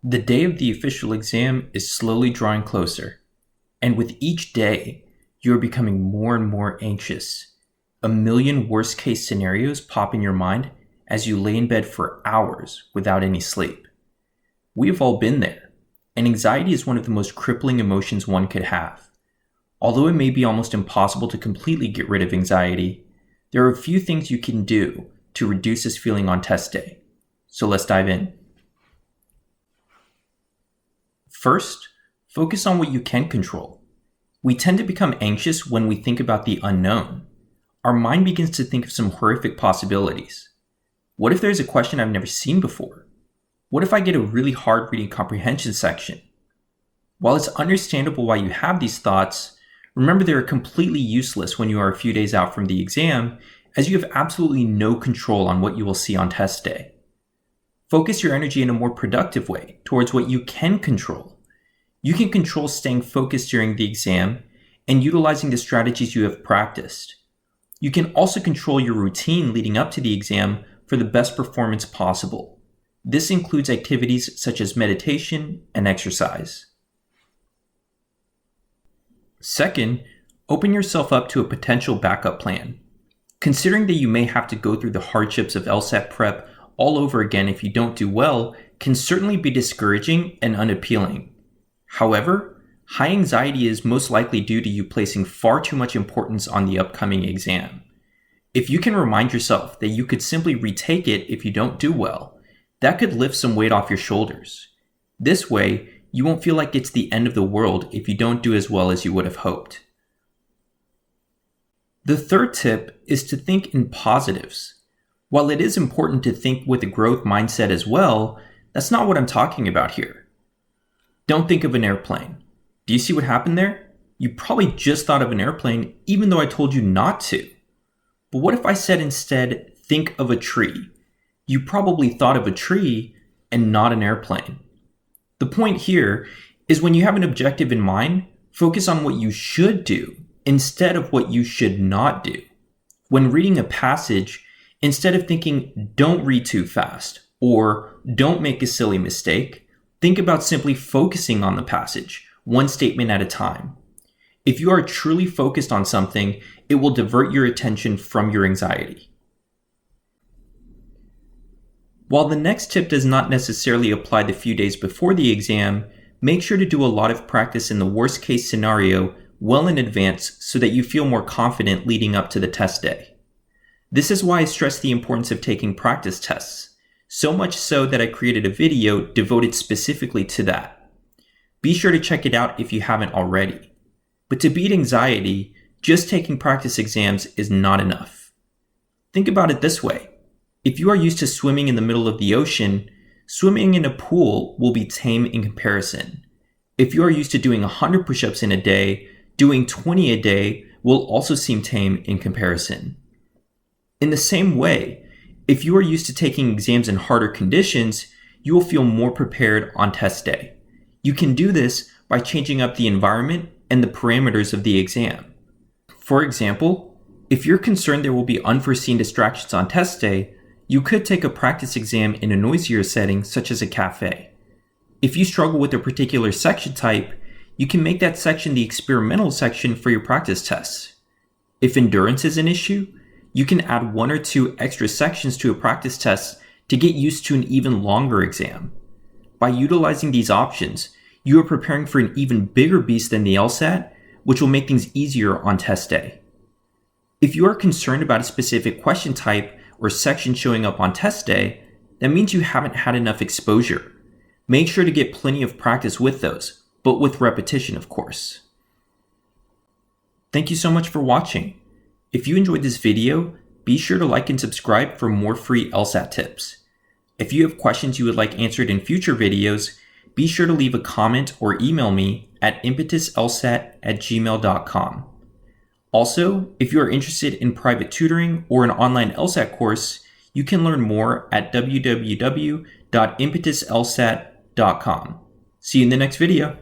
The day of the official exam is slowly drawing closer, and with each day, you are becoming more and more anxious. A million worst-case scenarios pop in your mind as you lay in bed for hours without any sleep. We've all been there, and anxiety is one of the most crippling emotions one could have. Although it may be almost impossible to completely get rid of anxiety, there are a few things you can do to reduce this feeling on test day. So let's dive in. First, focus on what you can control. We tend to become anxious when we think about the unknown. Our mind begins to think of some horrific possibilities. What if there's a question I've never seen before? What if I get a really hard reading comprehension section? While it's understandable why you have these thoughts, remember they are completely useless when you are a few days out from the exam, as you have absolutely no control on what you will see on test day. Focus your energy in a more productive way towards what you can control. You can control staying focused during the exam and utilizing the strategies you have practiced. You can also control your routine leading up to the exam for the best performance possible. This includes activities such as meditation and exercise. Second, open yourself up to a potential backup plan. Considering that you may have to go through the hardships of LSAT prep all over again if you don't do well can certainly be discouraging and unappealing. However, high anxiety is most likely due to you placing far too much importance on the upcoming exam. If you can remind yourself that you could simply retake it if you don't do well, that could lift some weight off your shoulders. This way, you won't feel like it's the end of the world if you don't do as well as you would have hoped. The third tip is to think in positives. While it is important to think with a growth mindset as well, that's not what I'm talking about here. Don't think of an airplane. Do you see what happened there? You probably just thought of an airplane even though I told you not to. But what if I said instead, think of a tree? You probably thought of a tree and not an airplane. The point here is when you have an objective in mind, focus on what you should do instead of what you should not do. When reading a passage, instead of thinking, don't read too fast or don't make a silly mistake, think about simply focusing on the passage, one statement at a time. If you are truly focused on something, it will divert your attention from your anxiety. While the next tip does not necessarily apply the few days before the exam, make sure to do a lot of practice in the worst case scenario well in advance so that you feel more confident leading up to the test day. This is why I stress the importance of taking practice tests. So much so that I created a video devoted specifically to that. Be sure to check it out if you haven't already. But to beat anxiety, just taking practice exams is not enough. Think about it this way. If you are used to swimming in the middle of the ocean, swimming in a pool will be tame in comparison. If you are used to doing 100 push-ups in a day, doing 20 a day will also seem tame in comparison. In the same way, if you are used to taking exams in harder conditions, you will feel more prepared on test day. You can do this by changing up the environment and the parameters of the exam. For example, if you're concerned there will be unforeseen distractions on test day, you could take a practice exam in a noisier setting such as a cafe. If you struggle with a particular section type, you can make that section the experimental section for your practice tests. If endurance is an issue, you can add 1 or 2 extra sections to a practice test to get used to an even longer exam. By utilizing these options, you are preparing for an even bigger beast than the LSAT, which will make things easier on test day. If you are concerned about a specific question type or section showing up on test day, that means you haven't had enough exposure. Make sure to get plenty of practice with those, but with repetition, of course. Thank you so much for watching. If you enjoyed this video, be sure to like and subscribe for more free LSAT tips. If you have questions you would like answered in future videos, be sure to leave a comment or email me at impetuslsat@gmail.com. Also, if you are interested in private tutoring or an online LSAT course, you can learn more at www.impetuslsat.com. See you in the next video.